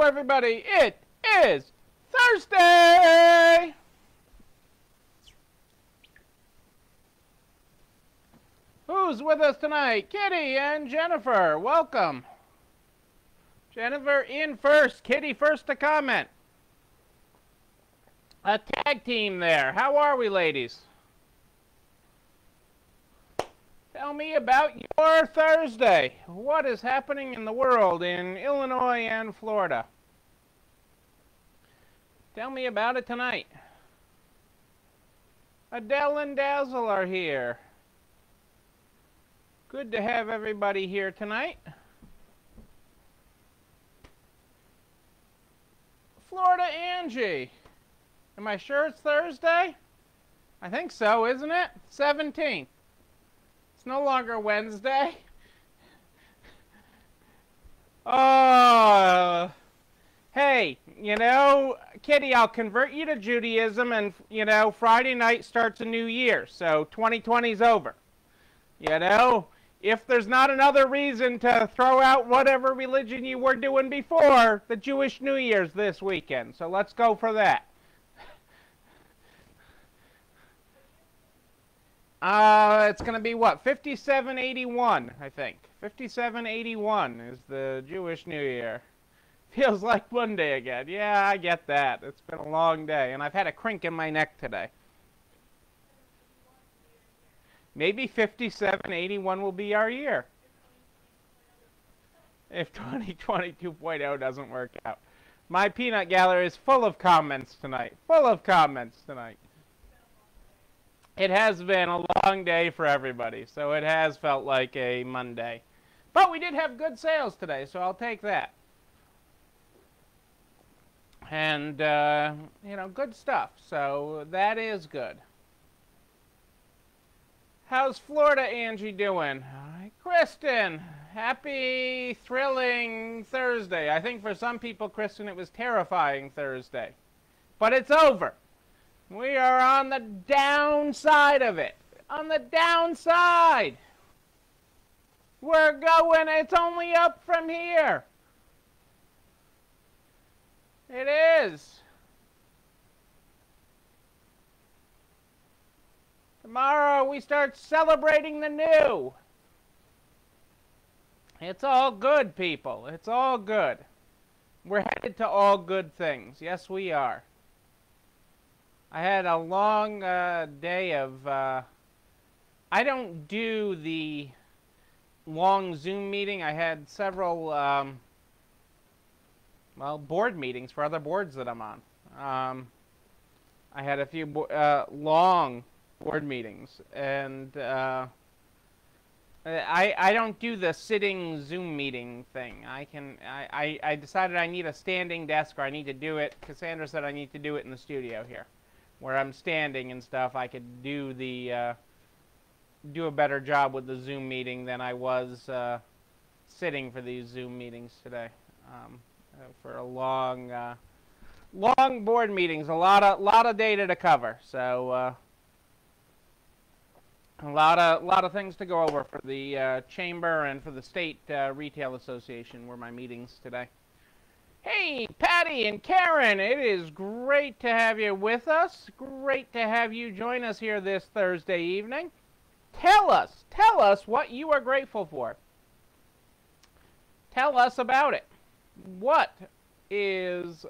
everybody. It is Thursday! Who's with us tonight? Kitty and Jennifer. Welcome. Jennifer in first. Kitty first to comment. A tag team there. How are we, ladies? Tell me about your Thursday. What is happening in the world in Illinois and Florida? Tell me about it tonight. Adele and Dazzle are here. Good to have everybody here tonight. Florida Angie. Am I sure it's Thursday? I think so, isn't it? 17th. It's no longer Wednesday. Oh, hey, you know, Kitty, I'll convert you to Judaism, and, you know, Friday night starts a new year, so 2020's over. You know, if there's not another reason to throw out whatever religion you were doing before, the Jewish New Year's this weekend, so let's go for that. It's going to be what? 5781, I think. 5781 is the Jewish New Year. Feels like Monday again. Yeah, I get that. It's been a long day, and I've had a crink in my neck today. Maybe 5781 will be our year. If 2020 doesn't work out. My peanut gallery is full of comments tonight. Full of comments tonight. It has been a long day for everybody, so it has felt like a Monday. But we did have good sales today, so I'll take that. And, you know, good stuff, so that is good. How's Florida Angie doing? Hi, Kristen, happy, thrilling Thursday. I think for some people, Kristen, it was terrifying Thursday. But it's over. We are on the downside of it. On the downside. We're going, it's only up from here. It is. Tomorrow we start celebrating the new. It's all good, people. It's all good. We're headed to all good things. Yes, we are. I had a long day of, I don't do the long Zoom meeting. I had several, well, board meetings for other boards that I'm on. I had a few long board meetings, and I don't do the sitting Zoom meeting thing. I decided I need a standing desk, or I need to do it. Cassandra said I need to do it in the studio here, where I'm standing and stuff. I could do the do a better job with the Zoom meeting than I was sitting for these Zoom meetings today. For a long board meetings, a lot of data to cover. So a lot of things to go over for the chamber and for the state retail association were my meetings today. Hey, Patty and Karen, it is great to have you with us. Great to have you join us here this Thursday evening. Tell us what you are grateful for. Tell us about it. What is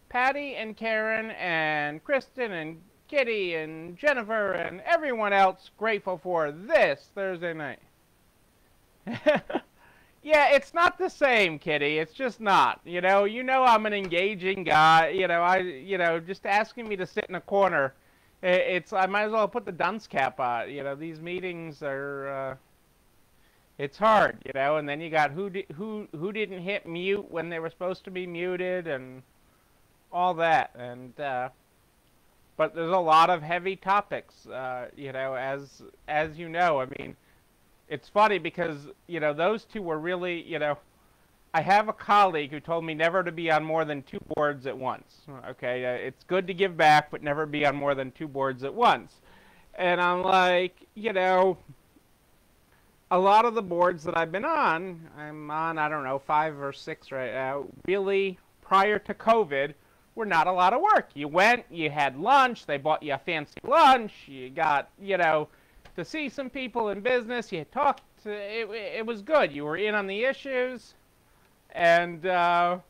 Patty and Karen and Kristen and Kitty and Jennifer and everyone else grateful for this Thursday night? Yeah, it's not the same, Kitty. It's just not. You know I'm an engaging guy. Just asking me to sit in a corner, I might as well put the dunce cap on. These meetings are it's hard, and then you got who didn't hit mute when they were supposed to be muted and all that. And but there's a lot of heavy topics, as you know. I mean, it's funny because, those two were really, I have a colleague who told me never to be on more than 2 boards at once. Okay, it's good to give back, but never be on more than 2 boards at once. And I'm like, a lot of the boards that I've been on, I'm on, I don't know, 5 or 6 right now, really prior to COVID were not a lot of work. You went, you had lunch, they bought you a fancy lunch, you got, you know, to see some people in business, you talked, it was good. You were in on the issues, and in a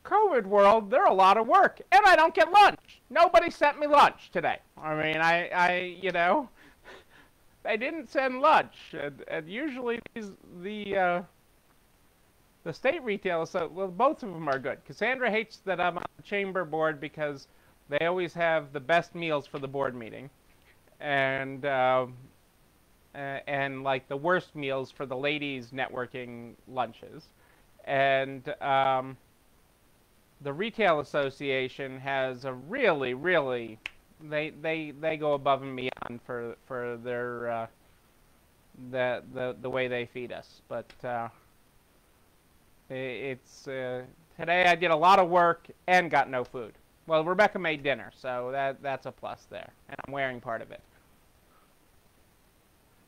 COVID world, they're a lot of work, and I don't get lunch. Nobody sent me lunch today. I mean, I you know, they didn't send lunch, and usually the state retail, so well, both of them are good. Cassandra hates that I'm on the chamber board because they always have the best meals for the board meeting, and like the worst meals for the ladies' networking lunches, and the retail association has a really they go above and beyond for their the way they feed us, but. It's today I did a lot of work and got no food. Well, Rebecca made dinner, so that's a plus there, and I'm wearing part of it.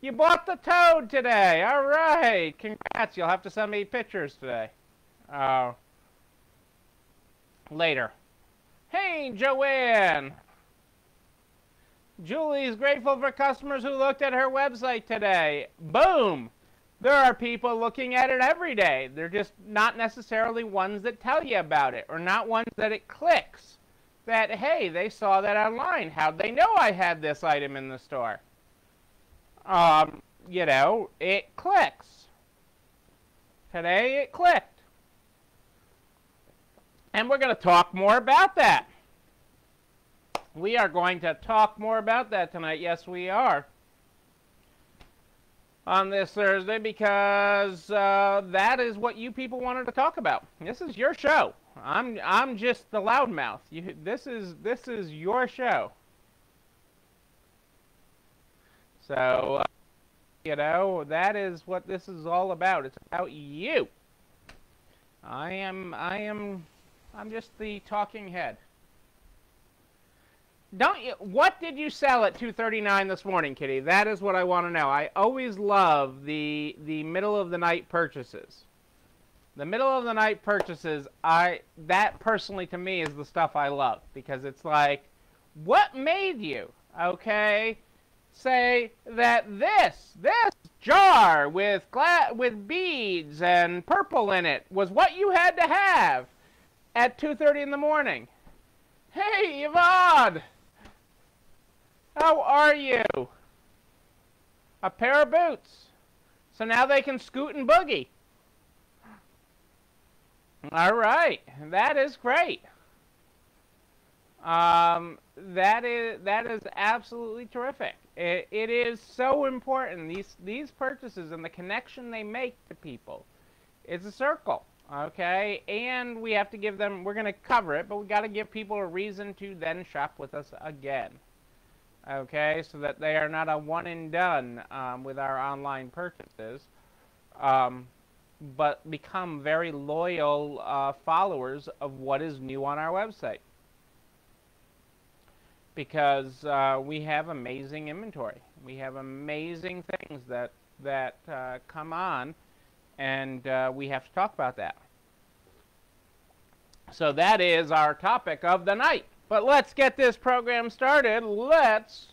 You bought the toad today. All right, congrats. You'll have to send me pictures today. Later. Hey, Joanne. Julie's grateful for customers who looked at her website today. Boom. There are people looking at it every day. They're just not necessarily ones that tell you about it, or not ones that it clicks. That, hey, they saw that online. How'd they know I had this item in the store? You know, it clicks. Today it clicked. And we're going to talk more about that. We are going to talk more about that tonight. Yes, we are. On this Thursday, because that is what you people wanted to talk about. This is your show. I'm just the loudmouth. This is your show. So you know, that is what this is all about. It's about you. I'm just the talking head. Don't you? What did you sell at 2:39 this morning, Kitty? That is what I want to know. I always love the middle of the night purchases. The middle of the night purchases, that personally to me is the stuff I love, because it's like, what made you, okay, say that this jar with beads and purple in it was what you had to have at 2:30 in the morning? Hey, Yvonne! How are you? A pair of boots. So now they can scoot and boogie. All right, that is great. That is absolutely terrific. It is so important. These purchases and the connection they make to people is a circle. Okay, and we have to give them. We're going to cover it, but we got to give people a reason to then shop with us again. Okay, so that they are not a one and done with our online purchases. But become very loyal followers of what is new on our website. Because we have amazing inventory. We have amazing things that come on, and we have to talk about that. So that is our topic of the night. But let's get this program started. Let's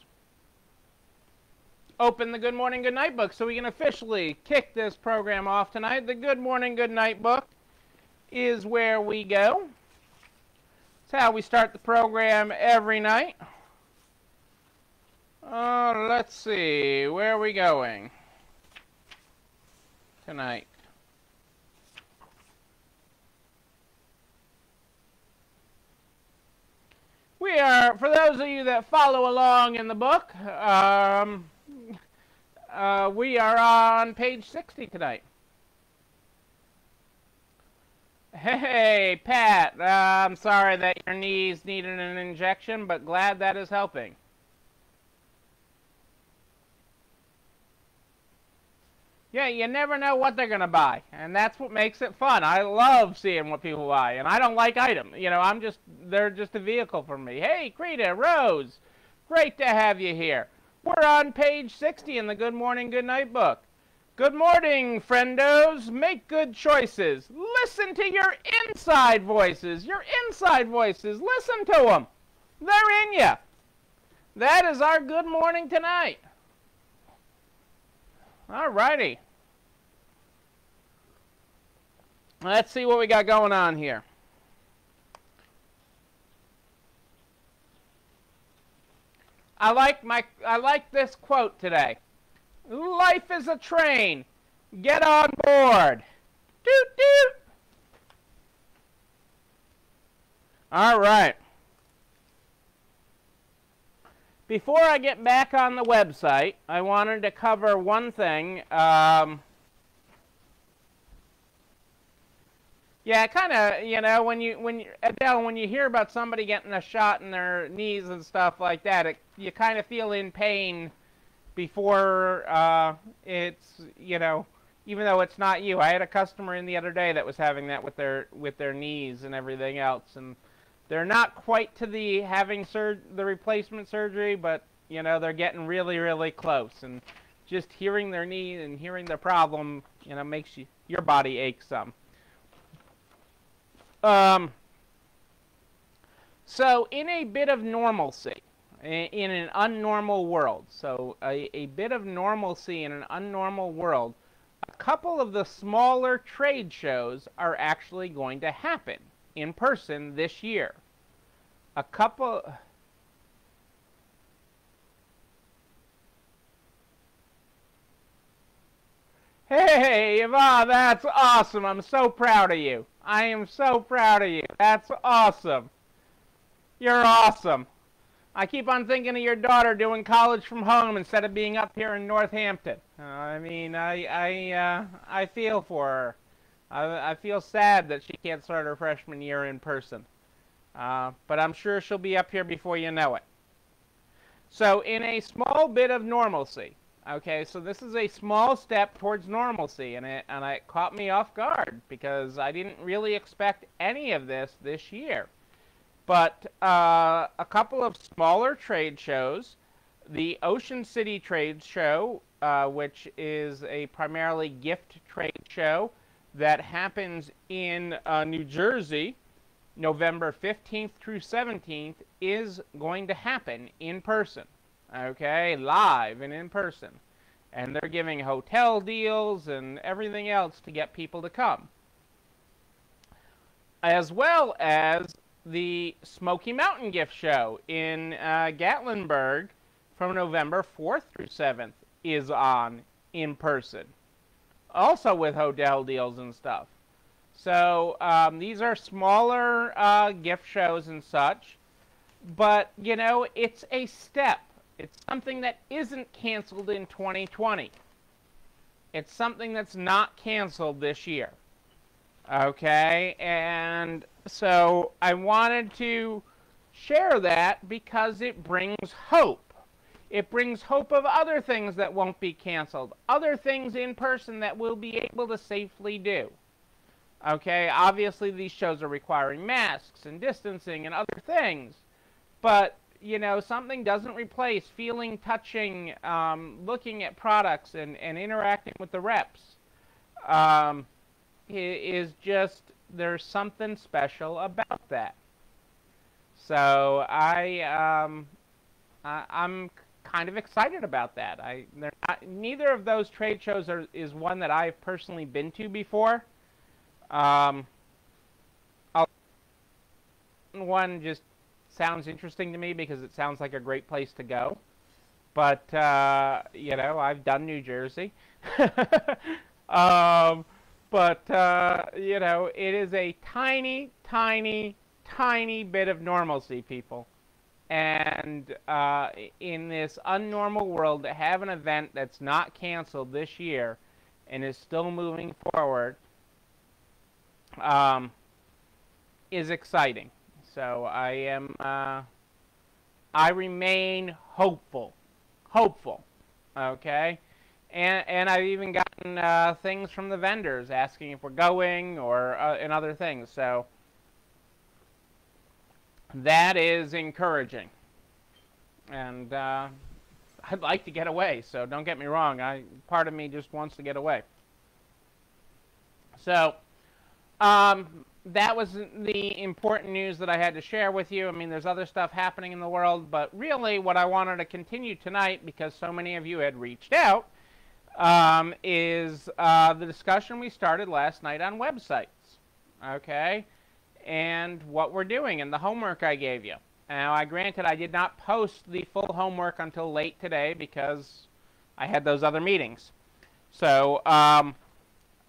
open the Good Morning, Good Night book so we can officially kick this program off tonight. The Good Morning, Good Night book is where we go. It's how we start the program every night. Let's see, where are we going tonight? We are, for those of you that follow along in the book, we are on page 60 tonight. Hey, Pat, I'm sorry that your knees needed an injection, but glad that is helping. Yeah, you never know what they're going to buy, and that's what makes it fun. I love seeing what people buy, and I don't like items. You know, they're just a vehicle for me. Hey, Krita, Rose, great to have you here. We're on page 60 in the Good Morning, Good Night book. Good morning, friendos. Make good choices. Listen to your inside voices. Your inside voices. Listen to them. They're in you. That is our good morning tonight. All righty. Let's see what we got going on here. I like this quote today. Life is a train. Get on board. Doot doot. All right. Before I get back on the website, I wanted to cover one thing. Yeah, kind of, you know, Adele, when you hear about somebody getting a shot in their knees and stuff like that, you kind of feel in pain before it's, you know, even though it's not you. I had a customer in the other day that was having that with their knees and everything else, and they're not quite to the having the replacement surgery, but you know, they're getting really, really close. And just hearing their knee and hearing their problem, you know, makes your body ache some. So in a bit of normalcy, in an unnormal world, so a bit of normalcy in an unnormal world, a couple of the smaller trade shows are actually going to happen in person this year. A couple... Hey, Yvonne, that's awesome. I'm so proud of you. I am so proud of you. That's awesome. You're awesome. I keep on thinking of your daughter doing college from home instead of being up here in Northampton. I mean, I feel for her. I feel sad that she can't start her freshman year in person. But I'm sure she'll be up here before you know it. So in a small bit of normalcy, okay, so this is a small step towards normalcy, and it caught me off guard because I didn't really expect any of this year. But a couple of smaller trade shows, the Ocean City Trade Show, which is a primarily gift trade show that happens in New Jersey, November 15th through 17th, is going to happen in person. Okay, live and in person. And they're giving hotel deals and everything else to get people to come. As well as the Smoky Mountain Gift Show in Gatlinburg from November 4th through 7th is on in person. Also with hotel deals and stuff. So these are smaller gift shows and such. But, you know, it's a step. It's something that isn't canceled in 2020. It's something that's not canceled this year. Okay, and so I wanted to share that because it brings hope. It brings hope of other things that won't be canceled, other things in person that we'll be able to safely do. Okay, obviously these shows are requiring masks and distancing and other things, but you know, something doesn't replace feeling, touching, looking at products and interacting with the reps. Is just, there's something special about that. So I'm kind of excited about that. Neither of those trade shows is one that I've personally been to before. One just sounds interesting to me because it sounds like a great place to go. But you know, I've done New Jersey. But, you know, it is a tiny, tiny, tiny bit of normalcy, people. And in this unnormal world, to have an event that's not canceled this year and is still moving forward is exciting. So I remain hopeful. Okay? And I've even gotten things from the vendors asking if we're going or and other things. So that is encouraging. And I'd like to get away, so don't get me wrong. Part of me just wants to get away. So, that was the important news that I had to share with you. I mean, there's other stuff happening in the world, but really what I wanted to continue tonight, because so many of you had reached out, is the discussion we started last night on websites, okay, and what we're doing and the homework I gave you. Now, granted, I did not post the full homework until late today because I had those other meetings. So,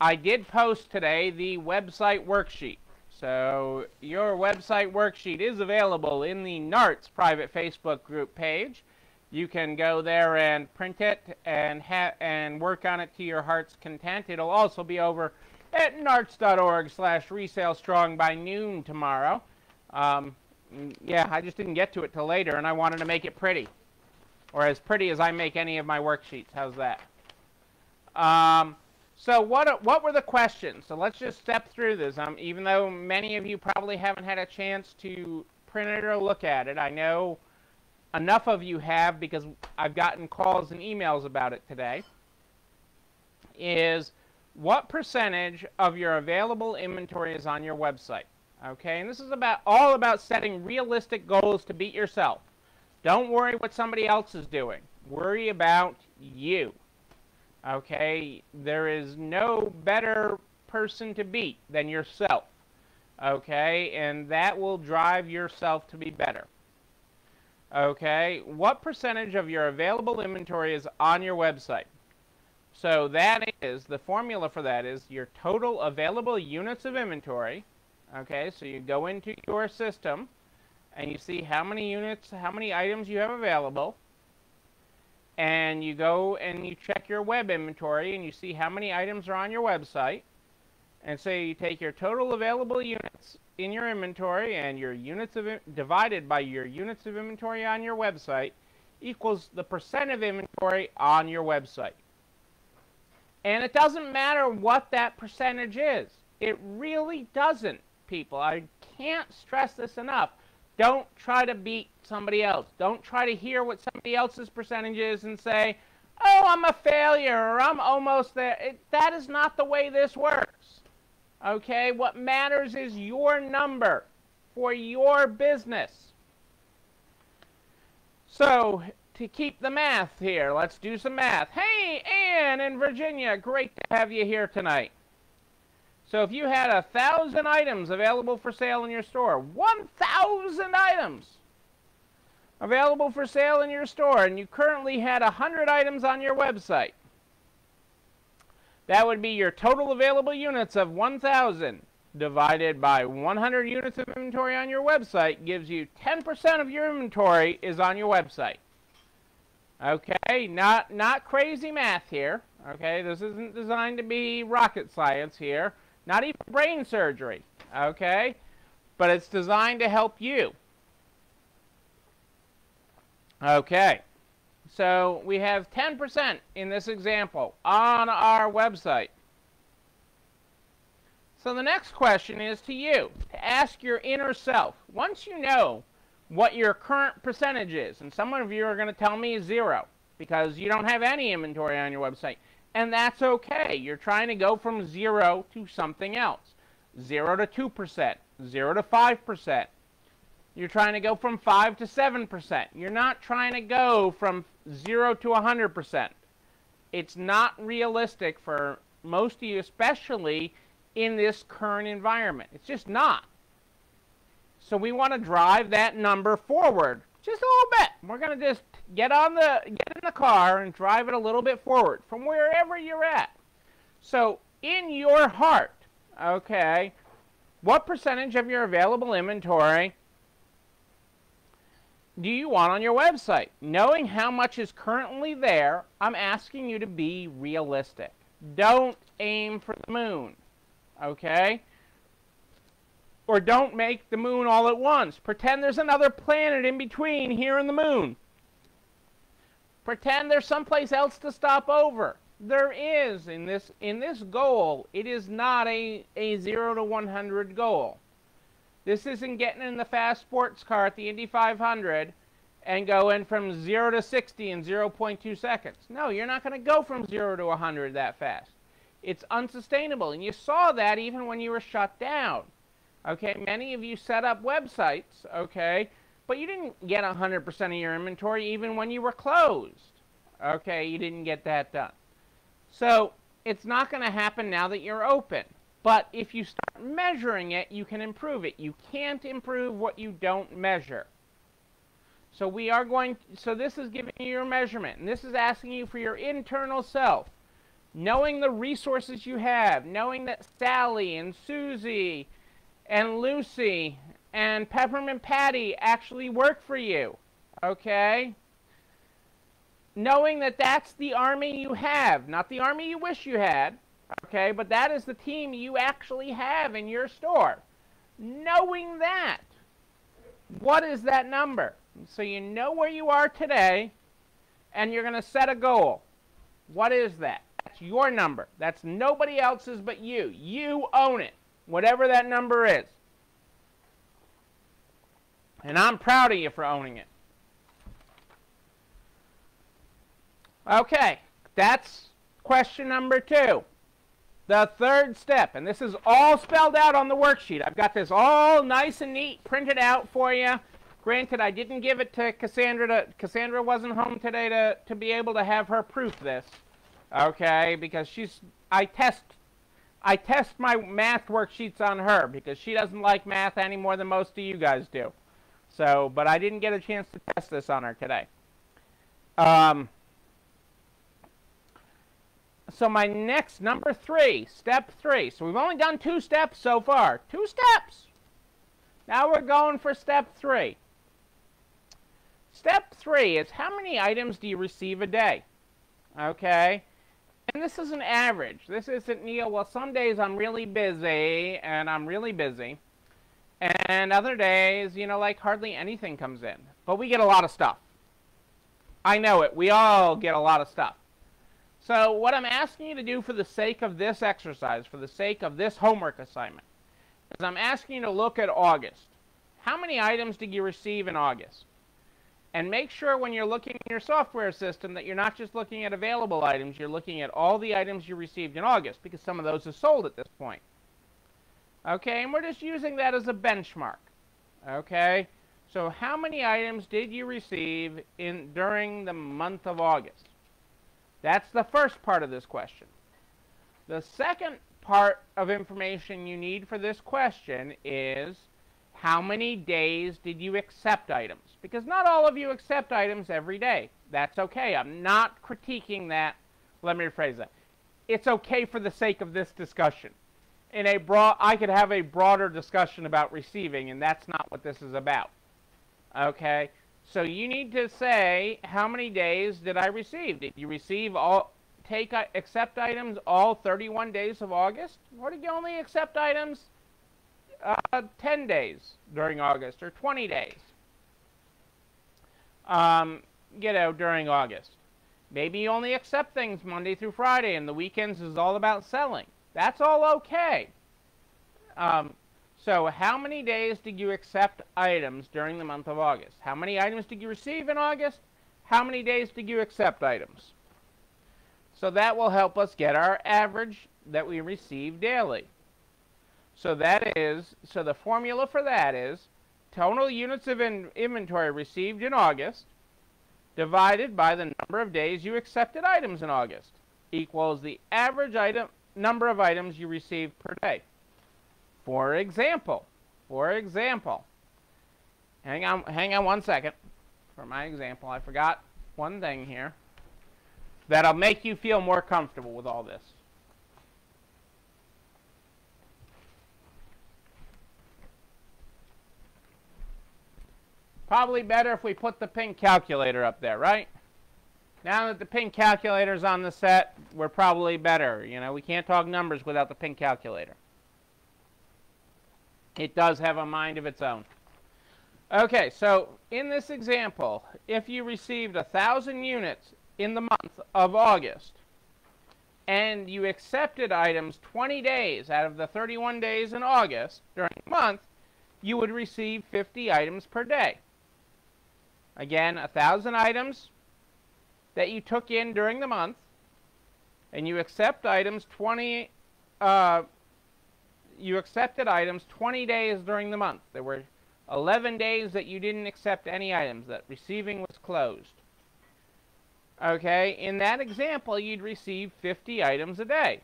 I did post today the website worksheet. So your website worksheet is available in the NARTS private Facebook group page. You can go there and print it and work on it to your heart's content. It'll also be over at narts.org/resalestrong by noon tomorrow. Yeah, I just didn't get to it till later, and I wanted to make it pretty, or as pretty as I make any of my worksheets. How's that? So what were the questions? So let's just step through this. Even though many of you probably haven't had a chance to print it or look at it, I know enough of you have because I've gotten calls and emails about it today, is what percentage of your available inventory is on your website? Okay, and this is all about setting realistic goals to beat yourself. Don't worry what somebody else is doing. Worry about you. Okay, there is no better person to beat than yourself. Okay, and that will drive yourself to be better. Okay, what percentage of your available inventory is on your website? So that is, the formula for that is your total available units of inventory. Okay, so you go into your system and you see how many units, how many items you have available. And you go and you check your web inventory and you see how many items are on your website. And so you take your total available units in your inventory and your units divided by your units of inventory on your website equals the percent of inventory on your website. And it doesn't matter what that percentage is. It really doesn't, people. I can't stress this enough. Don't try to beat somebody else. Don't try to hear what somebody else's percentage is and say, oh, I'm a failure, or I'm almost there. That is not the way this works. Okay? What matters is your number for your business. So, to keep the math here, let's do some math. Hey, Ann in Virginia, great to have you here tonight. So if you had 1,000 items available for sale in your store, 1,000 items available for sale in your store, and you currently had 100 items on your website, that would be your total available units of 1,000 divided by 100 units of inventory on your website gives you 10% of your inventory is on your website. Okay, not crazy math here. Okay, this isn't designed to be rocket science here. Not even brain surgery, okay? But it's designed to help you. Okay, so we have 10% in this example on our website. So the next question is to you, to ask your inner self. Once you know what your current percentage is, and some of you are going to tell me 0 because you don't have any inventory on your website. And that's okay. You're trying to go from 0 to something else. 0 to 2%, 0 to 5%. You're trying to go from 5 to 7%. You're not trying to go from 0 to 100%. It's not realistic for most of you, especially in this current environment. It's just not. So we want to drive that number forward just a little bit. We're going to just get in the car and drive it a little bit forward from wherever you're at. So in your heart, okay, what percentage of your available inventory do you want on your website? Knowing how much is currently there, I'm asking you to be realistic. Don't aim for the moon, okay? Or don't make the moon all at once. Pretend there's another planet in between here and the moon. Pretend there's someplace else to stop over. There is in this goal. It is not a 0 to 100 goal. This isn't getting in the fast sports car at the Indy 500 and go in from 0 to 60 in 0.2 seconds. No, you're not going to go from 0 to 100 that fast. It's unsustainable, and you saw that even when you were shut down. Okay, many of you set up websites, okay, but you didn't get 100% of your inventory even when you were closed. Okay, you didn't get that done. So it's not going to happen now that you're open. But if you start measuring it, you can improve it. You can't improve what you don't measure. So this is giving you your measurement, and this is asking you for your internal self. Knowing the resources you have, knowing that Sally and Susie and Lucy and Peppermint Patty actually work for you, okay? Knowing that that's the army you have, not the army you wish you had, okay, but that is the team you actually have in your store. Knowing that, what is that number? So you know where you are today, and you're going to set a goal. What is that? That's your number. That's nobody else's but you. You own it, whatever that number is. And I'm proud of you for owning it. Okay, that's question number 2. The third step, and this is all spelled out on the worksheet. I've got this all nice and neat printed out for you. Granted, I didn't give it to Cassandra. Cassandra wasn't home today to be able to have her proof this. Okay, because I test my math worksheets on her because she doesn't like math any more than most of you guys do. So, but I didn't get a chance to test this on her today. So my next, number 3, step 3. So we've only done 2 steps so far. 2 steps. Now we're going for step 3. Step 3 is how many items do you receive a day? Okay. And this is an average. This isn't, Neil, well, some days I'm really busy, and I'm really busy. And other days, you know, like hardly anything comes in. But we get a lot of stuff. I know it. We all get a lot of stuff. So what I'm asking you to do for the sake of this exercise, for the sake of this homework assignment, is I'm asking you to look at August. How many items did you receive in August? And make sure when you're looking in your software system that you're not just looking at available items, you're looking at all the items you received in August, because some of those are sold at this point. Okay, and we're just using that as a benchmark. Okay, so how many items did you receive during the month of August? That's the first part of this question. The second part of information you need for this question is how many days did you accept items? Because not all of you accept items every day. That's okay. I'm not critiquing that. Let me rephrase that. It's okay for the sake of this discussion. I could have a broader discussion about receiving, and that's not what this is about. Okay? So you need to say, how many days did I receive? Did you receive accept items all 31 days of August? Or did you only accept items 10 days during August, or 20 days? During August. Maybe you only accept things Monday through Friday, and the weekends is all about selling. That's all okay. So how many days did you accept items during the month of August? How many items did you receive in August? How many days did you accept items? So that will help us get our average that we receive daily. So the formula for that is total units of inventory received in August divided by the number of days you accepted items in August equals the average number of items you received per day. For example, hang on 1 second. For my example, I forgot one thing here that'll make you feel more comfortable with all this. Probably better if we put the pink calculator up there, right? Now that the pink calculator's on the set, we're probably better. You know, we can't talk numbers without the pink calculator. It does have a mind of its own. Okay, so in this example, if you received 1,000 units in the month of August, and you accepted items 20 days out of the 31 days in August during the month, you would receive 50 items per day. Again, 1,000 items that you took in during the month, and you accept items you accepted items 20 days during the month. There were 11 days that you didn't accept any items, that receiving was closed. Okay, in that example, you'd receive 50 items a day.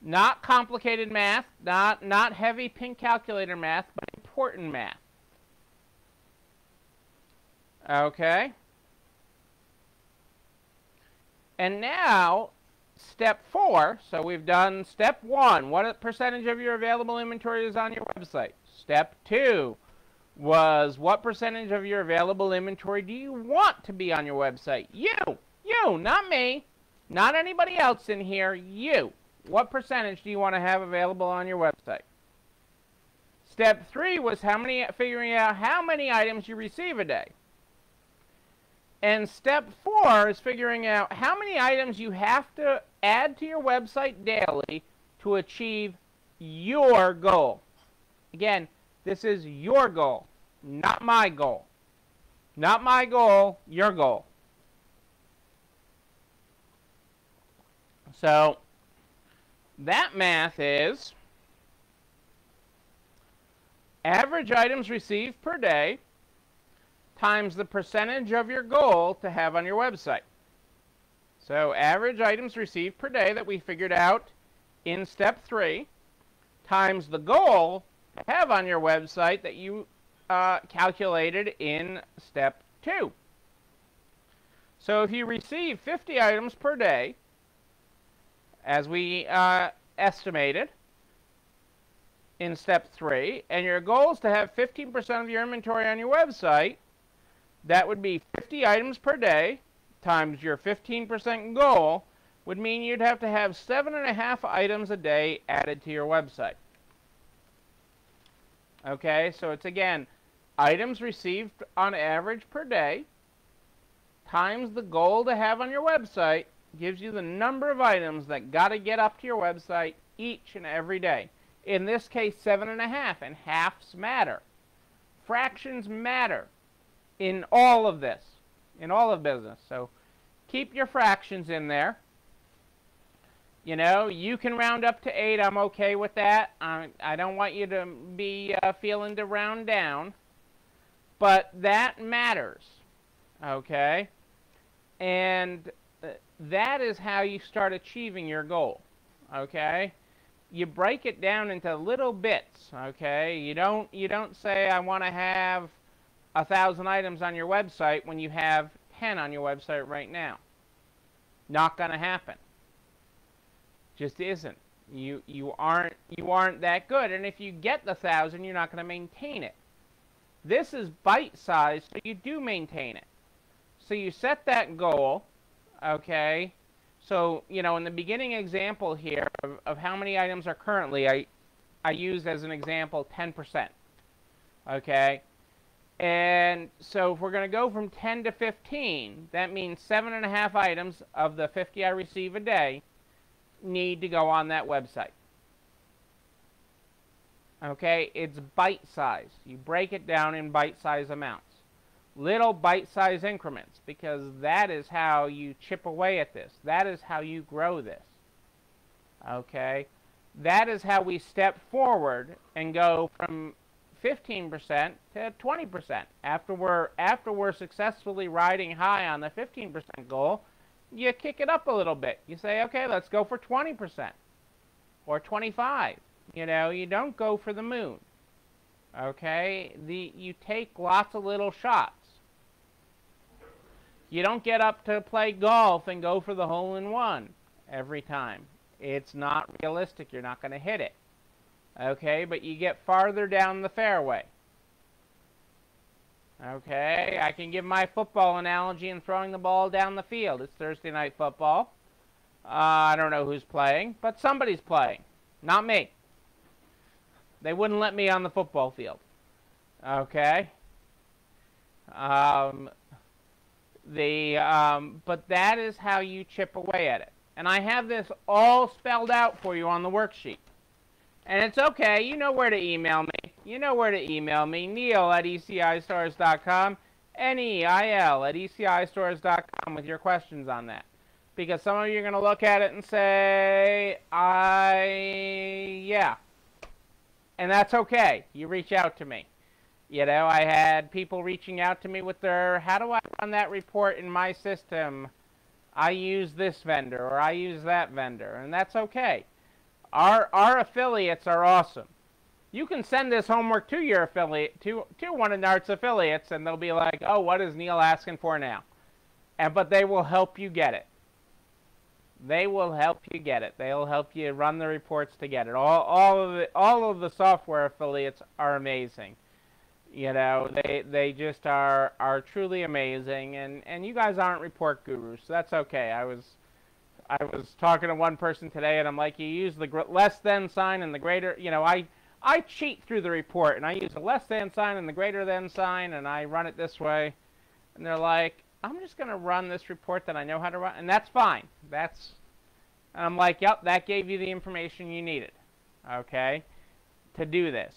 Not complicated math, not heavy pink calculator math, but important math. Okay? And now, step 4, so we've done step 1, what percentage of your available inventory is on your website? Step 2 was what percentage of your available inventory do you want to be on your website? You, not me, not anybody else in here, you. What percentage do you want to have available on your website? Step 3 was figuring out how many items you receive a day. And step 4 is figuring out how many items you have to add to your website daily to achieve your goal. Again, this is your goal, not my goal. Not my goal, your goal. So that math is average items received per day times the percentage of your goal to have on your website. So average items received per day that we figured out in step 3 times the goal to have on your website that you calculated in step 2. So if you receive 50 items per day, as we estimated in step 3, and your goal is to have 15% of your inventory on your website, that would be 50 items per day times your 15% goal would mean you'd have to have 7.5 items a day added to your website. Okay, so it's again, items received on average per day times the goal to have on your website gives you the number of items that got to get up to your website each and every day. In this case, 7.5, and halves matter. Fractions matter in all of this, in all of business. So keep your fractions in there. You know, you can round up to 8. I'm okay with that. I don't want you to be feeling to round down. But that matters. Okay? And that is how you start achieving your goal. Okay? You break it down into little bits. Okay? You don't say I want to have 1,000 items on your website when you have 10 on your website right now. Not going to happen. Just isn't. You aren't that good, and if you get the 1,000, you're not going to maintain it. This is bite-sized, so you do maintain it. So you set that goal, okay? So, you know, in the beginning example here of how many items are currently, I used as an example 10%, okay? And so if we're going to go from 10 to 15, that means 7.5 items of the 50 I receive a day need to go on that website. Okay, it's bite-sized. You break it down in bite-sized amounts. Little bite-sized increments, because that is how you chip away at this. That is how you grow this. Okay, that is how we step forward and go from 15% to 20%. After we're successfully riding high on the 15% goal, you kick it up a little bit. You say, okay, let's go for 20% or 25%. You know, you don't go for the moon. Okay? You take lots of little shots. You don't get up to play golf and go for the hole-in-one every time. It's not realistic. You're not going to hit it. Okay? But you get farther down the fairway. Okay? I can give my football analogy in throwing the ball down the field. It's Thursday night football. I don't know who's playing, but somebody's playing. Not me. They wouldn't let me on the football field. Okay? But that is how you chip away at it. And I have this all spelled out for you on the worksheet. And it's okay. You know where to email me. You know where to email me. Neil@ECIstores.com. NEIL@ECIstores.com with your questions on that. Because some of you are going to look at it and say, yeah. And that's okay. You reach out to me. You know, I had people reaching out to me with their, how do I run that report in my system? I use this vendor or I use that vendor. And that's okay. Our affiliates are awesome. You can send this homework to your affiliate, to one of NART's affiliates, and they'll be like, oh, what is Neil asking for now? But they will help you get it. They will help you get it. They'll help you run the reports to get it. All of the software affiliates are amazing. You know, they just are truly amazing. And you guys aren't report gurus, so that's okay. I was talking to one person today, and I'm like, you use the less than sign and the greater. You know, I cheat through the report, and I use the less than sign and the greater than sign, and I run it this way. And they're like, I'm just going to run this report that I know how to run, and that's fine. And I'm like, yep, that gave you the information you needed, okay, to do this.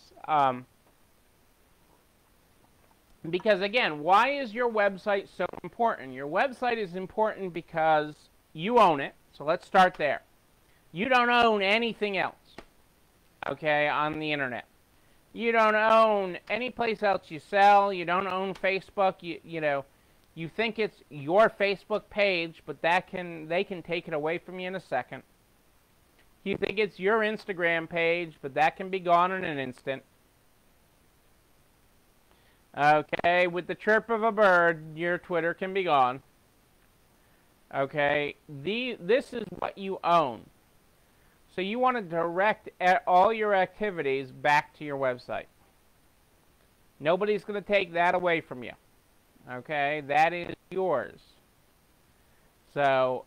Because, again, why is your website so important? Your website is important because you own it, so let's start there. You don't own anything else, okay, on the internet. You don't own any place else you sell. You don't own Facebook. You know, you think it's your Facebook page, but they can take it away from you in a second. You think it's your Instagram page, but that can be gone in an instant. Okay, with the chirp of a bird, your Twitter can be gone. Okay, this is what you own. So you want to direct all your activities back to your website. Nobody's going to take that away from you. Okay, that is yours. So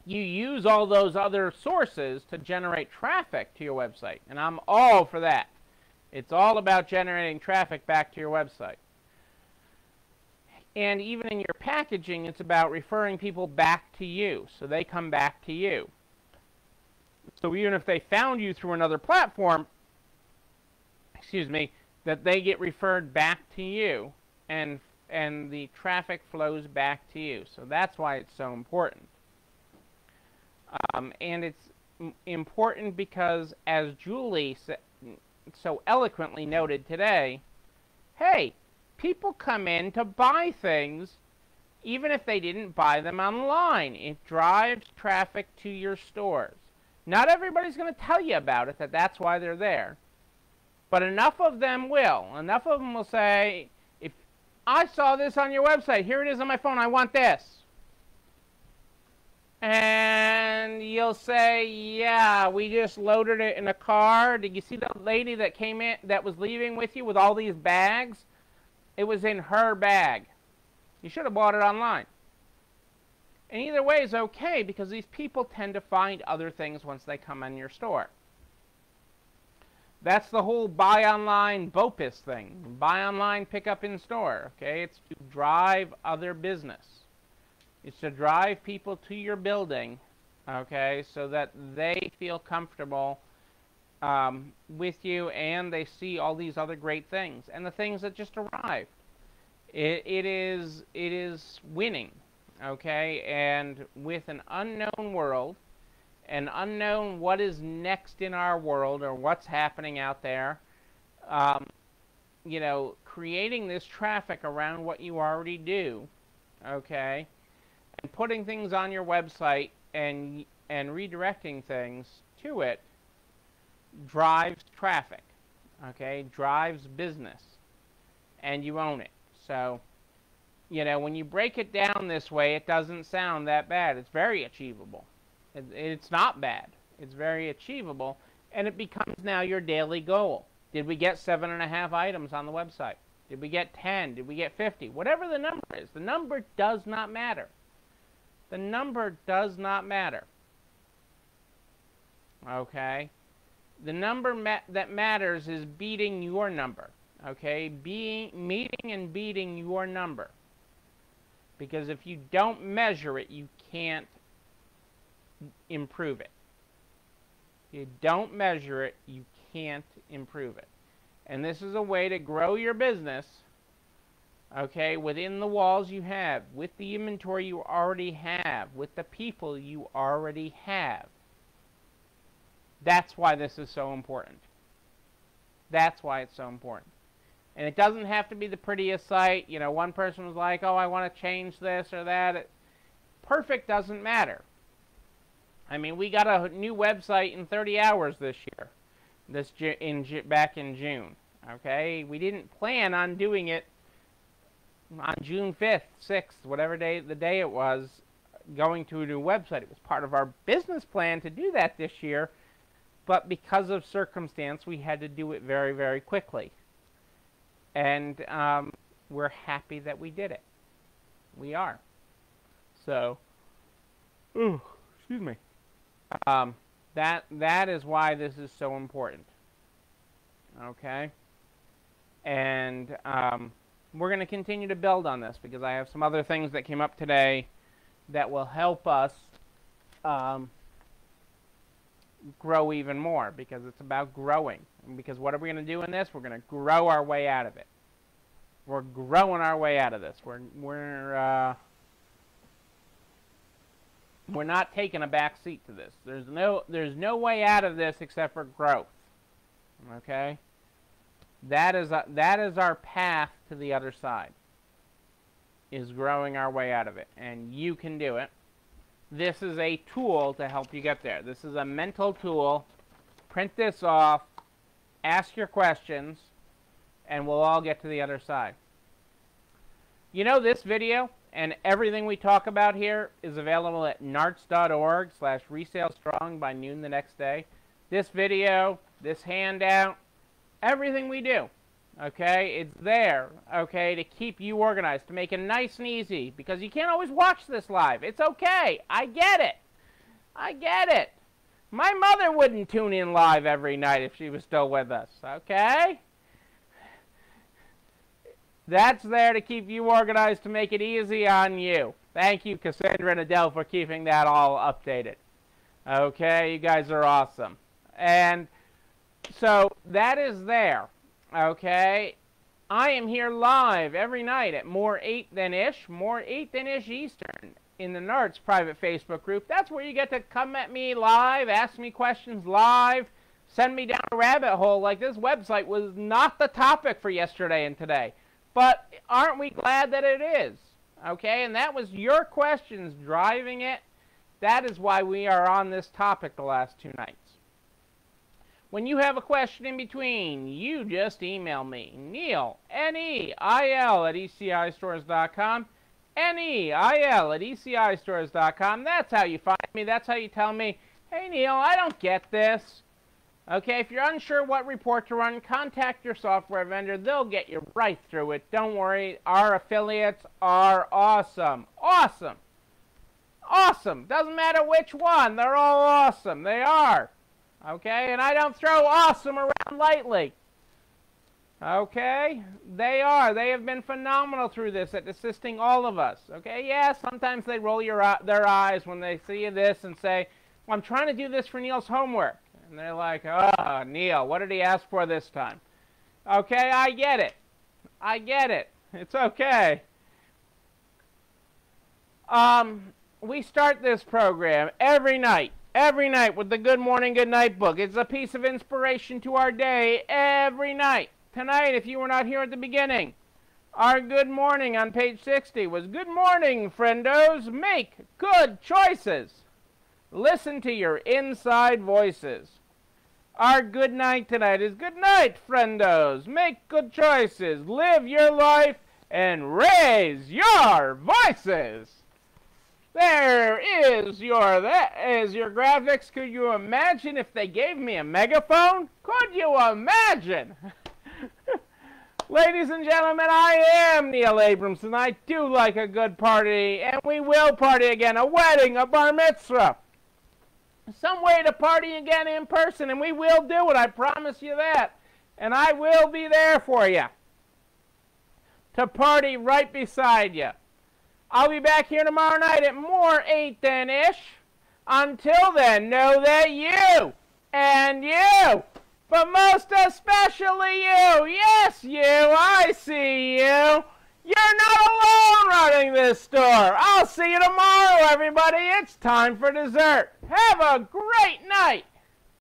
you use all those other sources to generate traffic to your website, and I'm all for that. It's all about generating traffic back to your website. And even in your packaging, it's about referring people back to you, so they come back to you. So even if they found you through another platform, excuse me, that they get referred back to you, and the traffic flows back to you. So that's why it's so important. And it's important because, as Julie so eloquently noted today, hey, people come in to buy things even if they didn't buy them online. It drives traffic to your stores. Not everybody's going to tell you about it, that's why they're there. But enough of them will. Enough of them will say, if I saw this on your website, here it is on my phone, I want this. And you'll say, yeah, we just loaded it in a car. Did you see the lady that came in, that was leaving with you with all these bags? It was in her bag. You should have bought it online. And either way is okay, because these people tend to find other things once they come in your store. That's the whole buy online BOPIS thing. Buy online, pick up in store. Okay, it's to drive other business. It's to drive people to your building, okay, so that they feel comfortable with you, and they see all these other great things and the things that just arrived. It is winning, okay, and with an unknown world, an unknown what is next in our world or what's happening out there, you know, creating this traffic around what you already do, okay, and putting things on your website and redirecting things to it drives traffic, okay, drives business, and you own it. So, you know, when you break it down this way, it doesn't sound that bad. It's very achievable. It's not bad. It's very achievable, and it becomes now your daily goal. Did we get 7.5 items on the website? Did we get 10? Did we get 50? Whatever the number is, the number does not matter. The number does not matter. Okay? The number that matters is beating your number. Okay? Meeting and beating your number. Because if you don't measure it, you can't improve it. If you don't measure it, you can't improve it. And this is a way to grow your business, okay, within the walls you have, with the inventory you already have, with the people you already have. That's why this is so important. That's why it's so important. And it doesn't have to be the prettiest site. You know, one person was like, oh, I want to change this or that. Perfect doesn't matter. I mean, we got a new website in 30 hours this year, back in June. Okay, we didn't plan on doing it on June 5th, 6th, whatever the day it was, going to a new website. It was part of our business plan to do that this year, but because of circumstance, we had to do it very, very quickly. And we're happy that we did it. We are. So, excuse me. That is why this is so important. Okay? And we're going to continue to build on this because I have some other things that came up today that will help us grow even more, because it's about growing. Because what are we going to do in this? We're going to grow our way out of it. We're growing our way out of this. We're not taking a back seat to this. There's no way out of this except for growth. Okay? That is our path to the other side, is growing our way out of it. And you can do it. This is a tool to help you get there. This is a mental tool. Print this off, ask your questions, and we'll all get to the other side. You know, this video and everything we talk about here is available at narts.org/resalestrong by noon the next day. This video, this handout, everything we do, okay, it's there, okay, to keep you organized, to make it nice and easy, because you can't always watch this live. It's okay. I get it. I get it. My mother wouldn't tune in live every night if she was still with us, okay? That's there to keep you organized, to make it easy on you. Thank you, Cassandra and Adele, for keeping that all updated. Okay, you guys are awesome. And so that is there, okay? I am here live every night at more 8 than-ish Eastern in the Narts private Facebook group. That's where you get to come at me live, ask me questions live, send me down a rabbit hole. Like, this website was not the topic for yesterday and today. But aren't we glad that it is? Okay, and that was your questions driving it. That is why we are on this topic the last 2 nights. When you have a question in between, you just email me, Neil, N-E-I-L @ECIstores.com, N-E-I-L @ECIstores.com. That's how you find me. That's how you tell me, hey, Neil, I don't get this. Okay, if you're unsure what report to run, contact your software vendor. They'll get you right through it. Don't worry. Our affiliates are awesome. Awesome. Awesome. Doesn't matter which one. They're all awesome. They are. Okay, and I don't throw awesome around lightly. Okay, they are. They have been phenomenal through this at assisting all of us. Okay, yeah, sometimes they roll their eyes when they see this and say, well, I'm trying to do this for Neil's homework. And they're like, oh, Neil, what did he ask for this time? Okay, I get it. I get it. It's okay. We start this program every night with the Good Morning, Good Night book. It's a piece of inspiration to our day every night. Tonight, if you were not here at the beginning, our good morning on page 60 was, good morning, friendos. Make good choices. Listen to your inside voices. Our good night tonight is, good night, friendos. Make good choices. Live your life and raise your voices. There is your graphics. Could you imagine if they gave me a megaphone? Could you imagine? Ladies and gentlemen, I am Neil Abramson. I do like a good party, and we will party again. A wedding, a bar mitzvah. Some way to party again in person, and we will do it. I promise you that. And I will be there for you to party right beside you. I'll be back here tomorrow night at more 8 than-ish. Until then, know that you And you, but most especially you, yes you, I see you. You're not alone running this store. I'll see you tomorrow, everybody. It's time for dessert. Have a great night.